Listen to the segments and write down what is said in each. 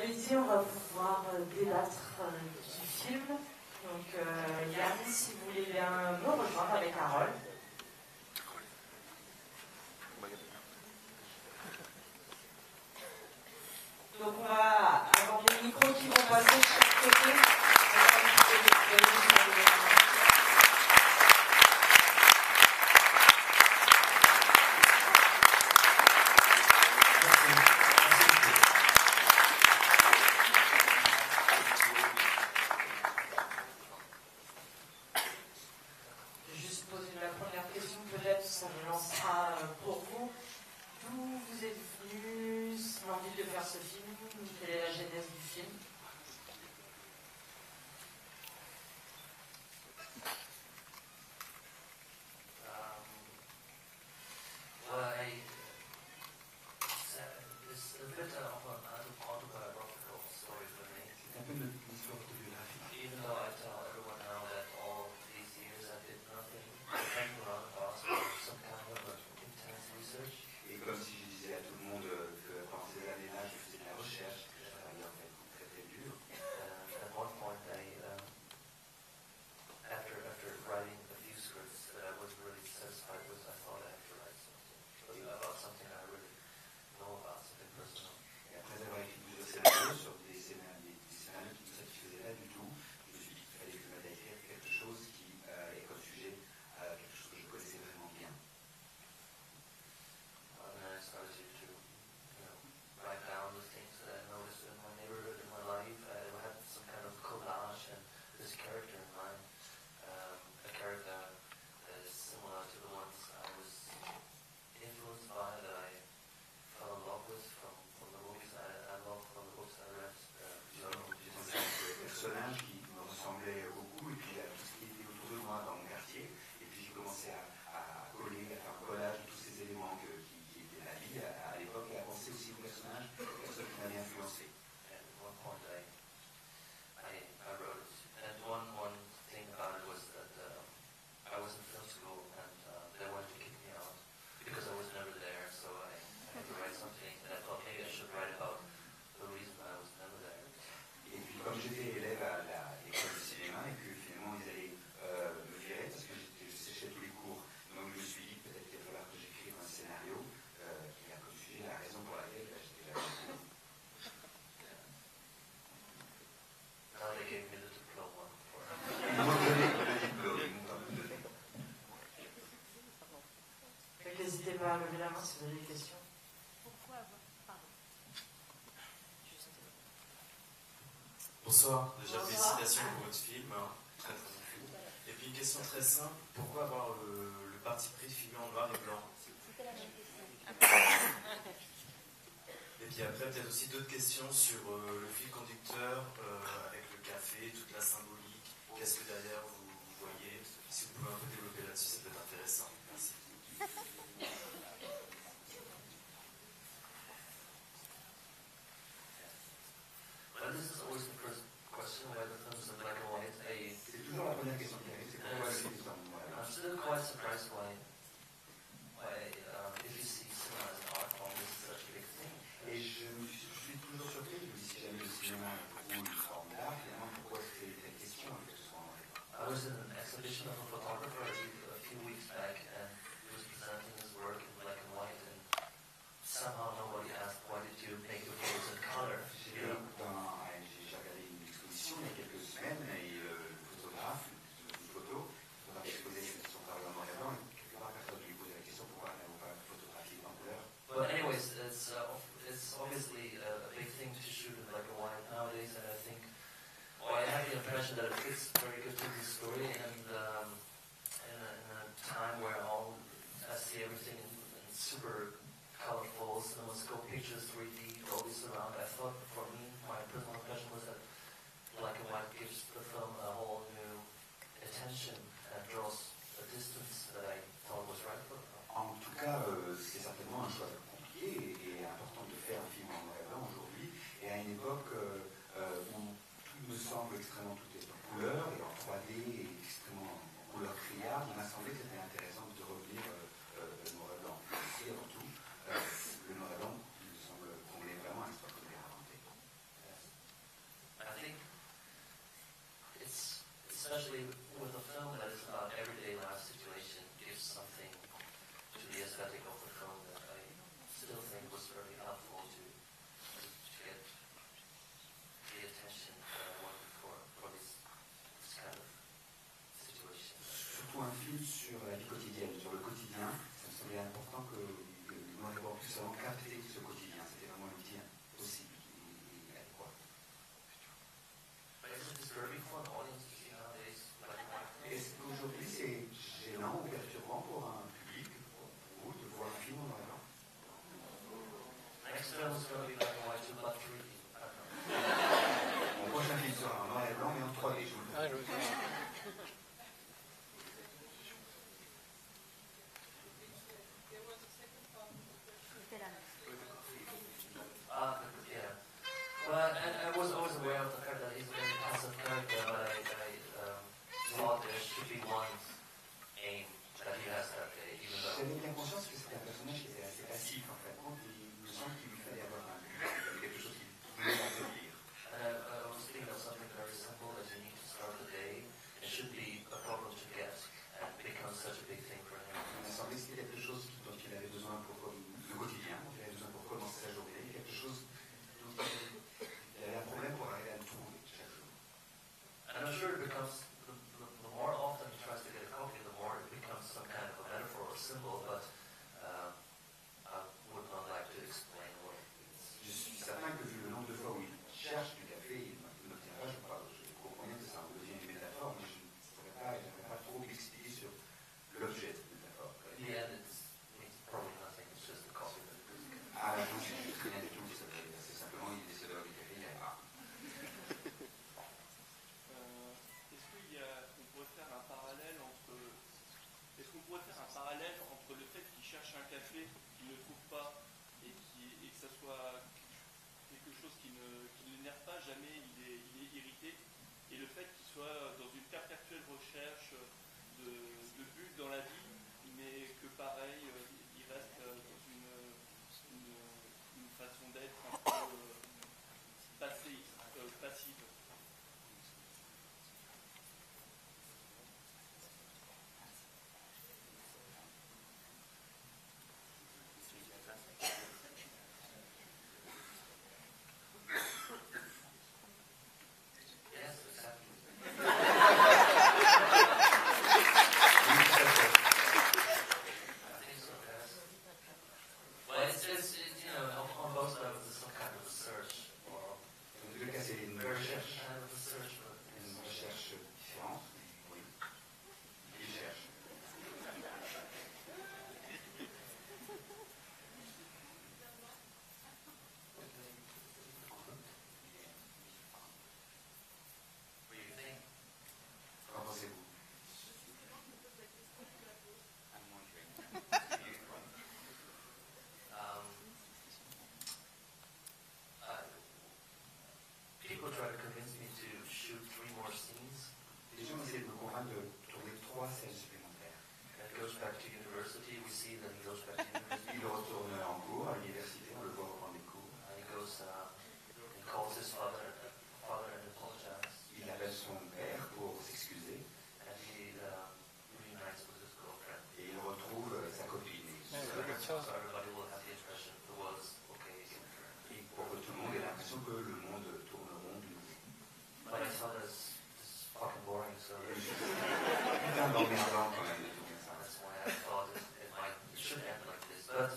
l'avez dit, on va pouvoir débattre du film. Donc, Yann, si vous voulez bien me rejoindre avec Carole. Donc, on va avoir les micros qui vont passer de chaque côté. Ça me lancera pour vous. D'où vous êtes venu, l'envie de faire ce film, quelle est la genèse du film? N'hésitez pas à lever la main si vous avez des questions. Bonsoir, déjà félicitations pour votre film, très très fou. Et puis une question très simple, pourquoi avoir le parti pris de filmer en noir et blanc? Et puis après peut-être aussi d'autres questions sur le fil conducteur avec le café, toute la symbolique, qu'est-ce que derrière vous voyez? Si vous pouvez un peu développer là-dessus, ça peut être intéressant. Merci. C'est toujours la première question qui arrive, c'est pourquoi le film en noir et blanc. I'm still quite surprised why if you see cinema as an art form, this is such a big thing. Et je suis toujours surpris, je me dis si jamais le cinéma est une forme d'art, finalement pourquoi c'est une question en fait que ce soit en noir et blanc. I was in an exhibition of a photographer a few weeks back and he was presenting his work in black and white and somehow nobody asked why did you make your photos in color. J'ai regardé une exposition il y a quelques semaines et le photographe exposé son travail en noir et blanc et quelque part personne ne lui posait la question pourquoi n'avons pas photographié en couleur. But anyways, it's obviously a big thing to shoot in black and white nowadays and I think I have the impression that it fits very good to the story and in a time where I see everything in super colorful cinemascope pictures, 3D, Dolby Surround. I thought for me, my personal impression was that black and white gives the film a whole new attention and draws a distance that I thought was right for the film. En tout cas, c'est certainement un choix compliqué et important de faire un film en noir et blanc aujourd'hui et à une époque où tout me semble extrêmement tout est en couleur et en 3D et extrêmement en couleur criarde, il m'a semblé que c'était intéressant de revenir noir et blanc. Et avant tout, le noir et blanc, il me semble qu'on est vraiment un sport qu'on est inventé. Well, and I was always aware of the fact that he's a very passive character, but I thought there should be one aim that he has that day, even though... J'avais bien conscience que c'était un personnage qui était assez passif, en fait. Donc, il me semble qu'il lui fallait avoir quelque chose qui voulait accomplir. And I was thinking of something very simple as you need to start the day. It should be a problem to get and become such a big thing for him. Il m'a semblé que c'était quelque chose dont il avait besoin pour le quotidien, dont il avait besoin pour commencer sa journée, quelque chose dont il avait un problème pour arriver à le trouver chaque jour. And I'm sure it becomes, the more often he tries to get a coffee, the more it becomes some kind of a metaphor or symbol, but I would not like to explain what it is. Je suis certain que vu le nombre de fois où il cherche du café, il n'obtient pas, je comprends bien que ça en devient une métaphore, mais je n'aimerais pas trop l'expliquer sur l'objet de cette métaphore. In the end, it's probably nothing, it's just the coffee that it is. À la fin, je ne sais rien du tout, c'est simplement il essaie d'avoir du café, il n'y a pas. On pourrait faire un parallèle entre... Est-ce qu'on pourrait faire un parallèle entre le fait qu'il cherche un café qu'il ne trouve pas et que ça soit quelque chose qui ne l'énerve pas, jamais il est irrité, et le fait qu'il soit dans une perpétuelle recherche de but dans la vie, mais que pareil, il reste dans une façon d'être un peu passive. Yes, exactly. I think so, yes. Well, it's you know, on both levels, it's some kind of research, or Dans tous les cas, c'est une very recherche, kind of research, but une recherche différente, oui. Il cherche. what do you think? Qu'en pensez-vous? People try to convince me to shoot 3 more scenes. Les gens essaient de me convaincre de tourner 3 scènes supplémentaires. And it goes back to university. We see that he goes back to university. Il retourne en cours à l'université, on le voit reprendre les cours. And he goes, he calls his father and apologizes. Il appelle son père pour s'excuser And he reunites with his girlfriend. et il retrouve sa copine. So everybody will have the impression the world's okay again. Et pour que tout le monde ait l'impression que le monde tourne rond du nouveau. But I saw this fucking boring, so C'est un emmerdant quand même de tourner ça. that's why I thought it should end like this. But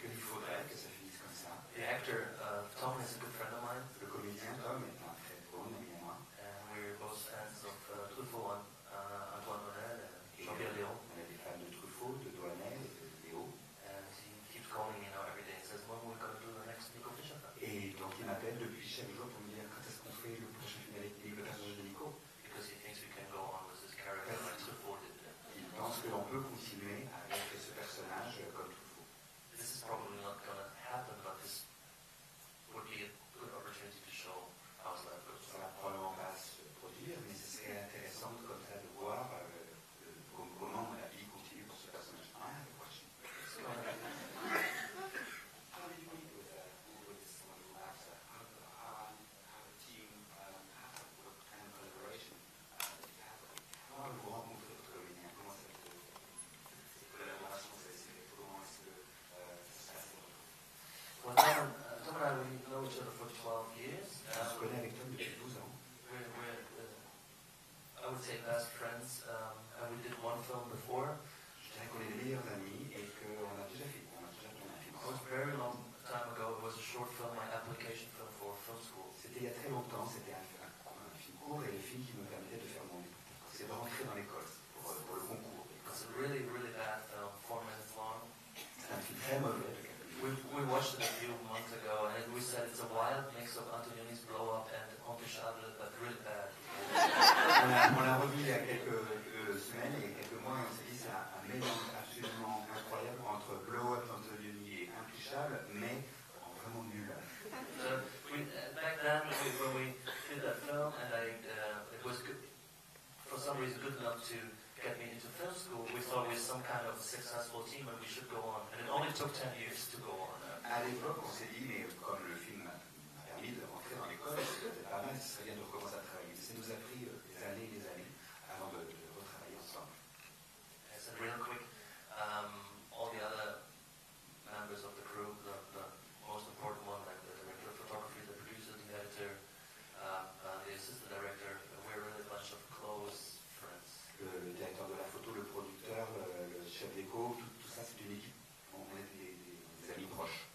Il faudrait que ça finisse comme ça. the actor, Tom, is a good friend of mine, Le comédien Tom est un très bon ami à moi. and we're both fans of Truffaut, Antoine Monel, and Jean-Pierre Léon. On est des fans de Truffaut, de Douanel et de Léo. And he keeps calling me every day and says, when we're going to do the next Nico Fischer film? Et donc il m'appelle depuis chaque jour pour me dire quand est-ce qu'on fait le prochain film avec le personnage de Nico. Because he thinks we can go on with this character like Truffaut did. Il pense que l'on peut continuer avec ce personnage comme Truffaut. This is probably not going to happen, but this would be a good opportunity to show how his life goes. Ça va probablement pas se produire, mais ce serait intéressant comme ça de voir comment la vie continue pour ce personnage. Ah, the question. So, How did you meet with someone who has how a team, what kind of collaboration that you have? Comment vous rencontrez votre comédien? Comment cette collaboration s'est fait? Comment est-ce que ça se passe? well, Tom and I, we know each other for 12 years. Je me connais avec Tom depuis 12 ans. We're I would say, best friends, and we did one film before. Je dirais qu'on est les meilleurs amis et qu'on a déjà tourné un film It was a very long time ago. It was a short film, my application film for film school. C'était il y a très longtemps, c'était un film court et le film qui me permettait de faire c'est de rentrer dans l'école pour le concours. It's a really, really bad film, 4 minutes long. C'est un film très mauvais. We watched it a few months ago, and we said it's a wild mix of Antonioni's blow up and Intouchable, but really bad. On l'a revu il y a quelques semaines et quelques mois et on s'est dit c'est un mélange absolument incroyable entre Blow Up Antonioni et Intouchable, mais vraiment nul. So back enough to get me into film school. We thought we were some kind of successful team and we should go on. And it only took 10 years to go on. À l'époque, on s'est dit, mais comme le film m'a permis de rentrer dans l'école, c'était pas mal, ce serait bien de recommencer à travailler. Ça nous a pris des années et des années avant de retravailler ensemble. I said real quick, all the other members of the crew, the most important one, like the director of photography, the producer, the editor, the assistant director, we're really a bunch of close friends. Le directeur de la photo, le producteur, le chef d'éco, tout ça, c'est une équipe. On est des amis proches.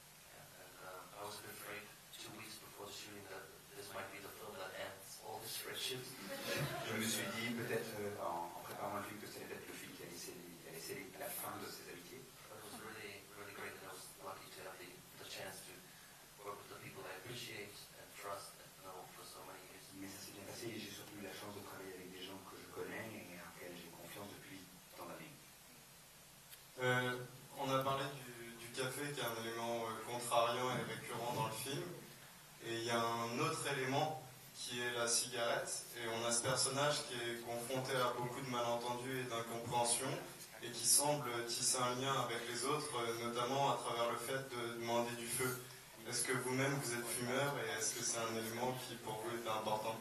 I was a bit afraid 2 weeks before the shooting that this might be the film that ends all this friendship. Je me suis dit, peut-être en préparant le film, que c'était peut-être le film qui a laissé la fin de ces amitiés. But it was really, really great and I was lucky to have the chance to work with the people I appreciate and trust and know for so many years. Mais ça s'est bien passé et j'ai surtout eu la chance de travailler avec des gens que je connais et en lesquels j'ai confiance depuis tant d'années. On a parlé du café qui est un élément contrariant et récurrent dans le film. Et il y a un autre élément qui est la cigarette. Et on a ce personnage qui est confronté à beaucoup de malentendus et d'incompréhension et qui semble tisser un lien avec les autres, notamment à travers le fait de demander du feu. Est-ce que vous-même vous êtes fumeur et est-ce que c'est un élément qui pour vous est important?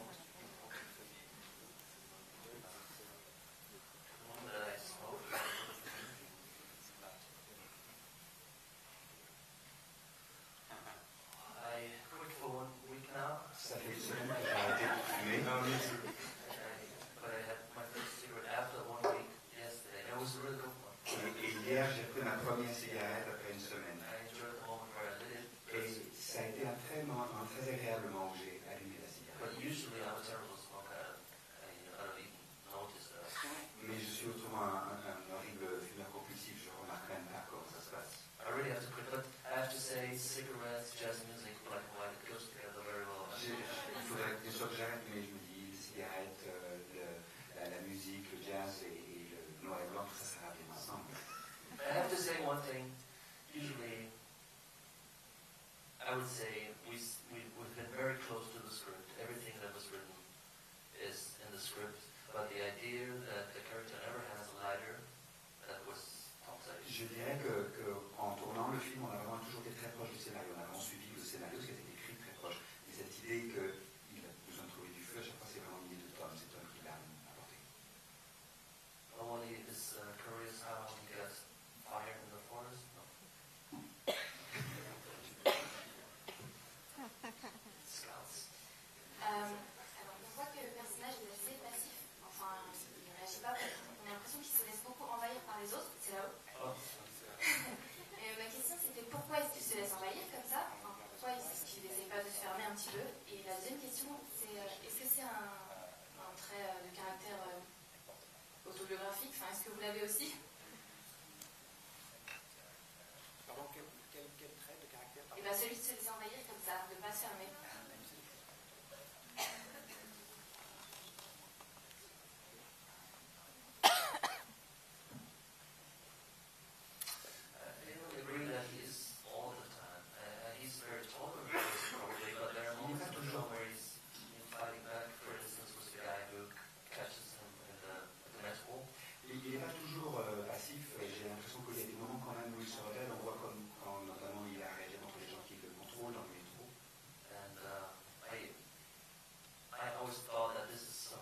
Ça fait une semaine que j'ai arrêté de fumer. But I had my first cigarette after 1 week yesterday. It was a really good one. Et hier, j'ai pris ma première cigarette après une semaine. I enjoyed the moment where I lit it. Et ça a été un très agréable moment où j'ai allumé la cigarette. But usually I'm a terrible smoker. I don't even notice that. Mais je suis autrement un horrible fumeur compulsif, je remarque même pas comment ça se passe. I really have to quit, but I have to say cigarettes, jazz music, black and white, it goes together very well. Il faudrait bien sûr que j'arrête, mais je me dis, les cigarettes, la musique, le jazz et le noir et blanc, tout ça, ça va bien ensemble. I have to say one thing. Usually, I would say we've been very close to the script. Everything that was written is in the script, but the idea that the character never has a lighter, that was topside. Je dirais qu'en tournant le film, on a vraiment toujours été très proche du scénario. On a vraiment suivi le scénario, ce qui a été écrit très proche. Et cette idée qu'il a besoin de trouver du feu, à chaque fois, c'est vraiment l'idée de Tom. C'est Tom qui l'a apporté. Nobody is curious how he gets fire in the forest. No. Scouts. Alors, on voit que le personnage est assez passif. Enfin, il ne réagit pas. On a l'impression qu'il se laisse beaucoup envahir par les autres. C'est là-haut. Oh. Et ma question, c'était pourquoi est-ce qu'il se laisse envahir comme ça? Enfin, pourquoi est-ce qu'il n'essaie pas de se fermer un petit peu? Et la deuxième question, c'est est-ce que c'est un trait de caractère autobiographique? Enfin, est-ce que vous l'avez aussi? Pardon, quel trait de caractère? Et bien celui de se laisser envahir comme ça, de ne pas se fermer. I don't agree that he is all the time. He's very tolerant, probably, but there are moments in the film where he's fighting back. For instance, with the guy who catches him in the metro. Et il n'est pas toujours passif. J'ai l'impression qu'il y a des moments quand même où il se rebelle. On voit comme quand notamment il a réagi contre les gens qui le contrôlent dans le métro. And I always thought that this is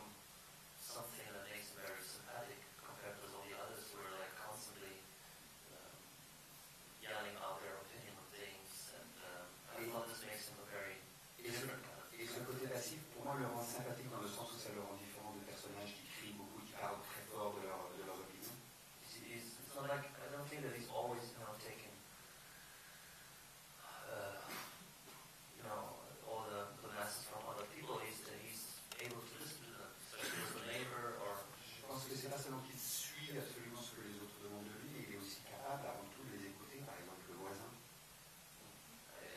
something that makes him very sympathetic compared with all the others who are like constantly yelling out their opinion on things. And I thought this makes him a very different kind of Et ce côté passif, pour moi, le rend sympathique dans le sens où ça le rend différent de personnages qui crient beaucoup, qui parlent très fort de leurs opinions. It's not like, I don't think that he's always, taking, all the masses from other people. He's able to listen to them, especially as a neighbor or. Je pense que c'est pas seulement qu'il suit absolument ce que les autres demandent de lui, mais il est aussi capable avant tout de les écouter, par exemple le voisin.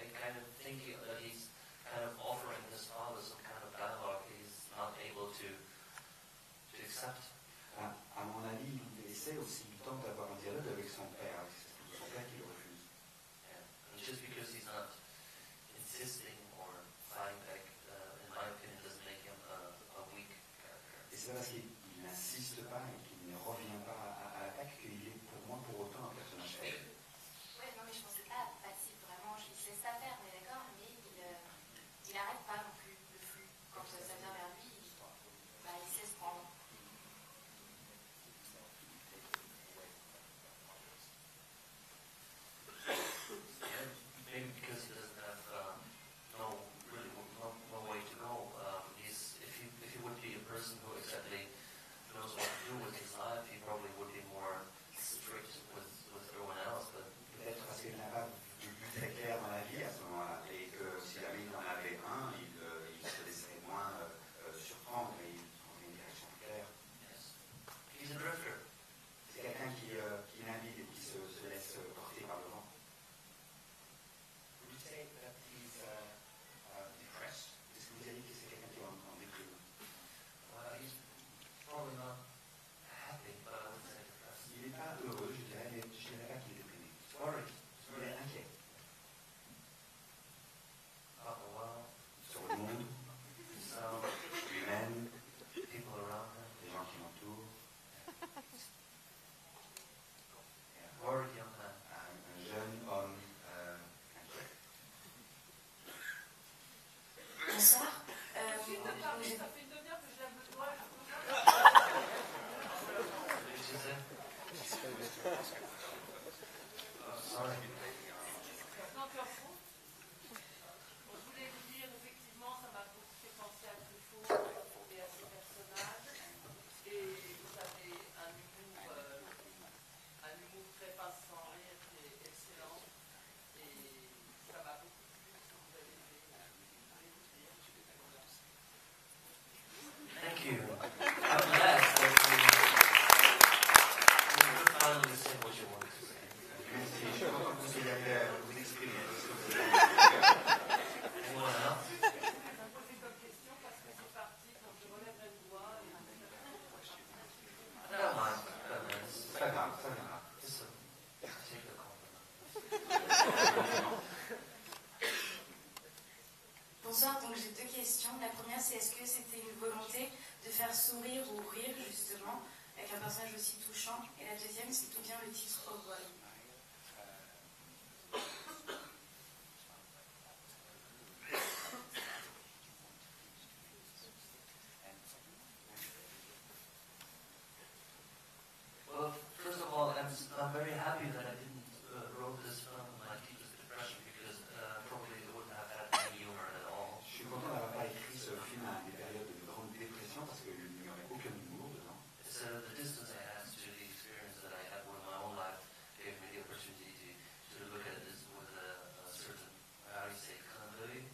I kind of think that he's kind of offering his father some kind of dialogue. He's not able to bonsoir. Ça fait une demi-heure que je lève le doigt. Sorry. Non, tu en fous. Je voulais vous dire, effectivement, ça m'a beaucoup fait penser à Truffaut et à ses personnages. Et vous avez un humour très pince sans rire qui est excellent. Et ça m'a beaucoup plu ce que vous avez fait. Je voulais vous dire. Thank you. I'm glad that you finally said what you wanted to say. Merci, je suis content que vous ayez arrivé à vous exprimer. Anyone else? Ça me posait comme question parce que c'est parti quand je relèverai le doigt. No, mind. C'est pas grave, ça viendra. Just take the compliment. Bonsoir, donc j'ai deux questions. La première, c'est est-ce que c'était une volonté de faire sourire ou rire, justement, avec un personnage aussi touchant? Et la deuxième, c'est d'où vient le titre Oh Boy. Well, first of all, I'm very happy that I didn't wrote this film in my deepest depression because probably it wouldn't have had any humor at all. Je suis content d'avoir pas écrit ce film à des périodes de grande dépression parce qu'il n'y aurait aucun humour dedans. It's the distance I had to the experience that I had with my own life gave me the opportunity to look at this with a certain, how do you say, continuity.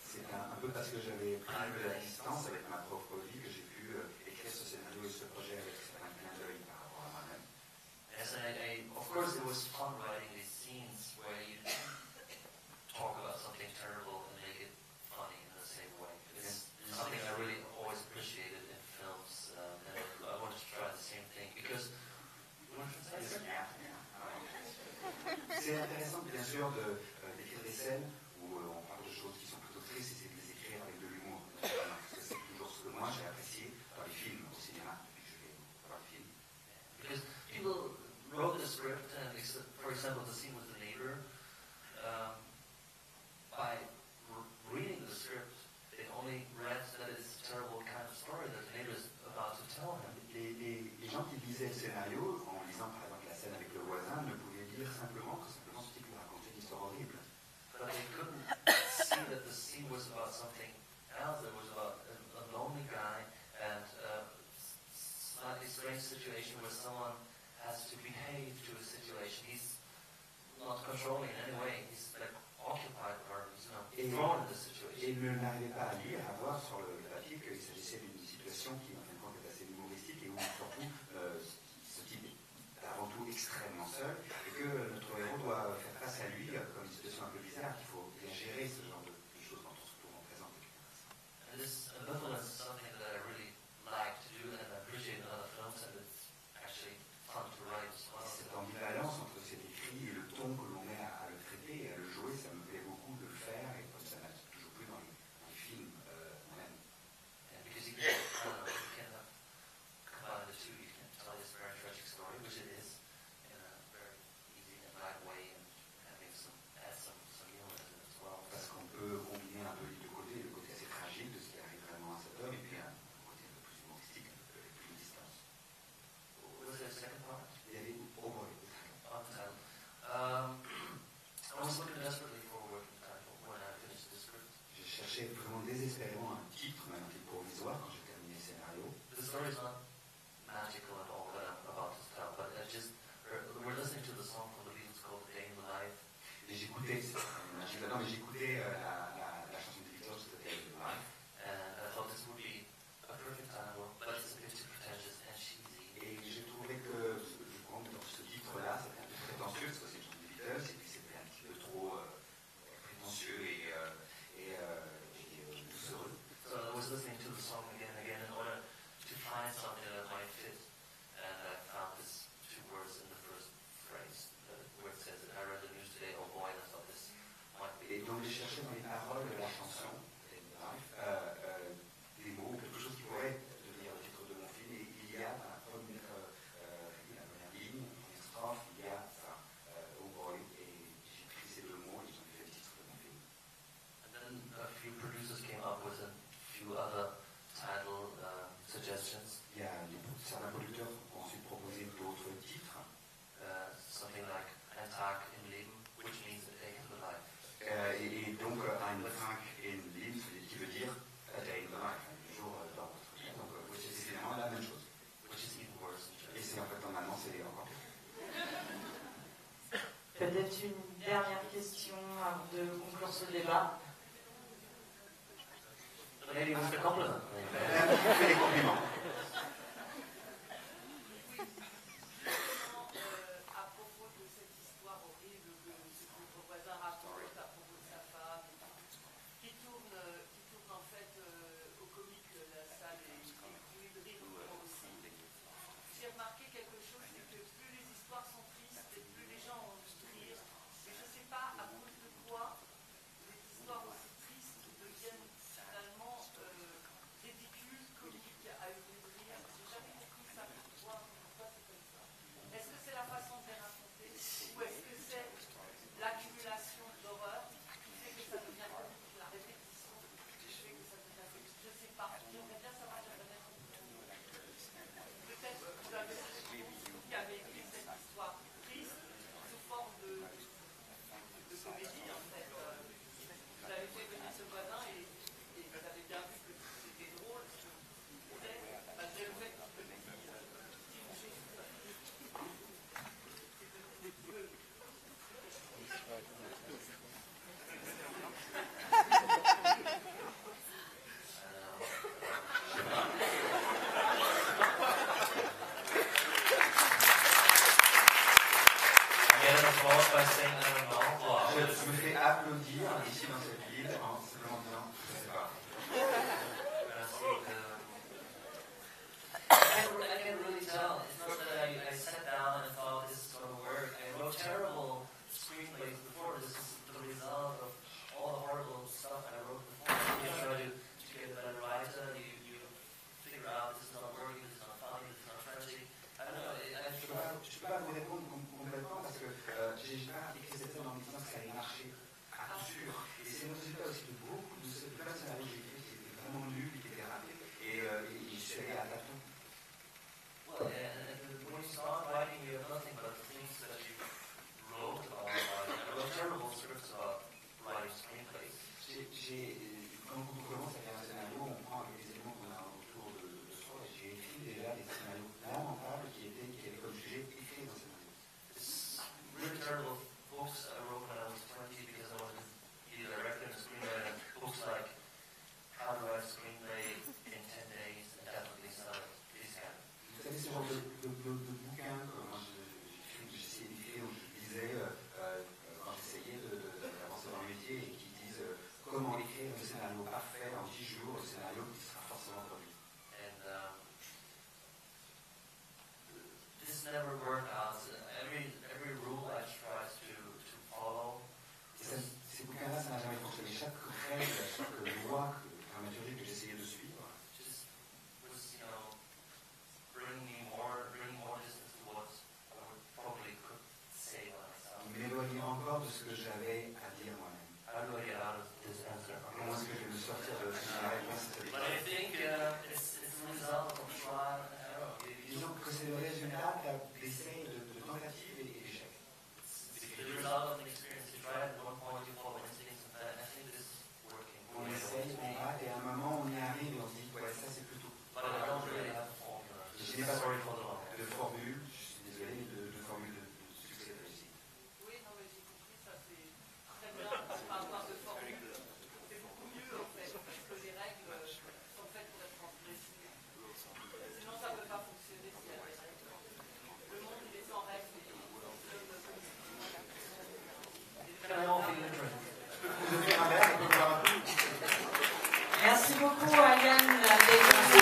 C'est un peu parce que j'avais pris de la distance avec ma propre vie que j'ai pu écrire ce scénario et ce projet avec un clin d'œil par rapport à moi-même. Yes, of course it was fun writing these scenes where you talk about something terrible and make it funny in the same way. It's something I really always appreciated in films, and I wanted to try the same thing because c'est intéressant bien sûr d'écrire des scènes où on parle de choses qui sont plutôt tristes et c'est de les écrire avec de l'humour. Parce que c'est toujours ce que moi j'ai apprécié dans les films au cinéma depuis que je vais voir les films. because people wrote the script and for example the scene with the neighbor, by reading the script they only read that it's a terrible kind of story that the neighbor is about to tell him. Les gens qui lisaient le scénario, en lisant par exemple la scène avec le voisin, ne pouvaient lire simplement que simplement ce type lui racontait une histoire horrible. But they couldn't see that the scene was about something else. It was about a lonely guy and a slightly strange situation where someone has to behave to a situation. He's not controlling in any way. He's like occupied or thrown in the situation. Et il n'arrivait pas à lire, à voir sur le papier qu'il s'agissait d'une situation qui en fin de compte est assez humoristique et où surtout ce type est avant tout extrêmement seul et que notre héros doit faire face à lui comme une situation un peu bizarre, qu'il faut bien gérer ce genre de choses quand on se trouve en présence de quelqu'un. And this ambivalence is something that I really like to do and I appreciate in other films, and it's actually fun to write as well. Cette ambivalence entre cet écrit et le ton que l'on met à le traiter et à le jouer, ça me plaît beaucoup de le faire et comme ça m'a toujours plu dans les films moi-même. And because you can combine the two, you can tell this very tragic story, which it is, in a very easy and light way, and add some humor in it as well. Parce qu'on peut combiner un peu les deux côtés, le côté assez fragile de ce qui arrive vraiment à cet homme et puis un côté un peu plus humoristique, un peu avec plus de distance. Was there a second part? Il y avait Oh Boy. On the title. I was looking desperately for a working title when I finished the script. Je cherchais vraiment désespérément un titre, même un titre provisoire quand j'ai terminé le scénario. The story is not magical at all that I'm about to tell, but we're listening to the song from the Beatles called A Day in the Life. Et j'écoutais, la chanson des Beatles, c'était Life. And I thought this would be a perfect title, but it's a bit too pretentious and cheesy. Et j'ai trouvé que dans ce titre-là, c'était un peu prétentieux, parce que c'est une chanson des Beatles, et puis c'était un petit peu trop prétentieux et doucereux. So I was listening to the song again and again in order to find something that might fit, and I found this two words in the first phrase, where it says, I read the news today, oh boy, and I thought this might be. Et donc j'ai cherché dans les sur ce débat. Maybe it was a compliment. Fais des compliments. À propos de cette histoire horrible que votre voisin raconte à propos de sa femme, qui tourne en fait au comique, la salle est inclue de rire moi aussi. J'ai remarqué quelque chose, c'est que plus les histoires sont tristes, et plus les gens ont envie de rire. Et je ne sais pas à cause de quoi les histoires aussi tristes deviennent finalement ridicules, comiques, à hurler de rire. J'ai jamais compris ça. Pourquoi c'est comme ça? Est-ce que c'est la façon de les raconter, ou est-ce que c'est l'accumulation d'horreur qui fait que ça devient comique, la répétition qui fait que ça devient comique? Je ne sais pas. J'aimerais bien savoir, j'aimerais bien comprendre. Peut-être que vous avez qui avez écrit cette histoire triste sous forme de comédie, en fait. Vous avez fait venir ce voisin et vous avez bien vu que c'était drôle, ce que vous dites, malgré le fait qu'il me dit Je me fais applaudir ici dans cette ville en simplement disant, je ne sais pas. I can't really tell. It's not that I sat down and thought this is going to work. I wrote terrible screenplays before. This is the result of all the horrible stuff I wrote before. You try to get a better writer. You figure out this is not working, this is not funny, this is not tragic. I don't know. Je ne peux pas vous répondre complètement parce que j'ai pas écrit cette scène en me disant que ça allait marcher à coup sûr. Et c'est le résultat aussi de beaucoup de plein de scénarios que j'ai écrits qui étaient vraiment nuls, qui étaient ratés. Et je suis allé à tâtons. Well, and when you start writing, you have nothing but things that you wrote about writing. I wrote terrible scripts about writing screenplays. Quand on commence à faire un scénario, on prend les éléments qu'on a autour de soi. Et j'ai écrit déjà des scénarios lamentables qui avaient comme sujet écrit dans le scénario. It's really terrible books I wrote when I was 20 because I wanted to be a director and a screenwriter. Books like How to Write a Screenplay in 10 Days and Definitely Sell It. These kind of. Vous savez, ce genre de bouquins que moi j'essayais d'écrire, où je lisais quand j'essayais d'avancer dans le métier et qui disent comment écrire un scénario parfait en 10 jours, le scénario qui sera forcément produit. And this never worked out. Every rule I tried to follow. Ces bouquins-là, ça n'a jamais fonctionné. Chaque règle, chaque loi dramaturgique que j'essayais de suivre, Just was, bringing more distance to what I would probably could say by myself. m'éloignait encore de ce que j'avais à dire moi-même. How do I get out of this answer? Comment est-ce que je vais me sortir de la réponse à cette But I think it's the result of trial and error. Disons que c'est le résultat d'essais, de tentatives et d'échecs. It's the result of an experience. You try at one point, you follow instincts, and I think this is working. On essaye, on rate, et à un moment on y arrive et on se dit, ouais, ça c'est plutôt. But I don't really have a formula. Je n'ai pas de formule, je suis désolé, de formule de succès réussi. oui, non, mais j'ai compris, ça c'est très bien, par rapport de formule. C'est beaucoup mieux en fait, parce que les règles sont faites pour être transgressées. Sinon, ça ne peut pas fonctionner s'il y a des règles. Le monde, il est sans règles. Je peux vous faire un verre, je peux boire un coup. Merci beaucoup à Yann.